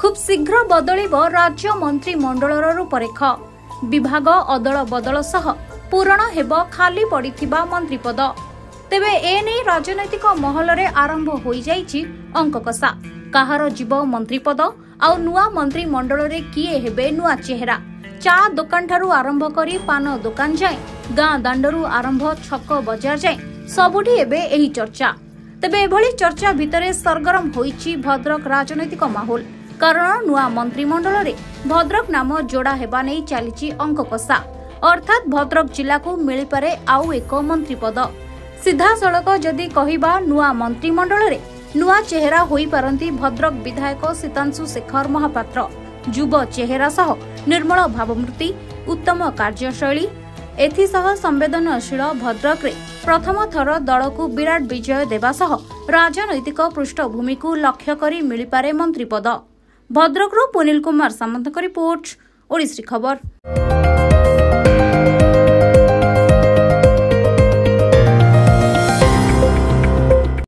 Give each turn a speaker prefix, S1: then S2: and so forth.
S1: खूब शीघ्र बदलिब राज्य मंत्रिमंडलर रूपरेख। विभाग अदल बदल सह पूरण हेब खाली पड़िथिबा मंत्रिपद। तेबे एने राजनैतिक महल रे आरंभ होई जाइछि अंक कषा। काहार जीव मंत्रिपद आउ नुआ मंत्रिमंडल रे किए हेबे नुआ चेहरा। चा दुकान ठारू आरंभ करी पान दुकान जाए, गाँ दांडरू आरंभ छक बजार जाए सबुठी एबे एही चर्चा। तेबे एभली चर्चा भितरे सरगरम होईछि भद्रक राजनैतिक माहौल। कारण नुआ मंत्रिमंडल रे भद्रक नाम जोड़ा हेबा नै चलीछि अंक कषा। अर्थात भद्रक जिला को मिली पारे आउ एक मंत्रिपद। सीधा सड़क जदि कहिबा नुआ मंत्रिमंडल रे नुआ चेहरा होई पारंती भद्रक विधायक सीतांशु शेखर महापात्र। युव चेहरा सह निर्मल भावमूर्ति, उत्तम कार्यशैली एथिसह संवेदनशील भद्रक रे प्रथम थर दल को विराट विजय देवा सह राजनैतिक पृष्ठभूमि को लक्ष्य करी मिली पारे मंत्रिपद। भद्रक रो पुनील कुमार सामंत रिपोर्ट, ओडिसी खबर।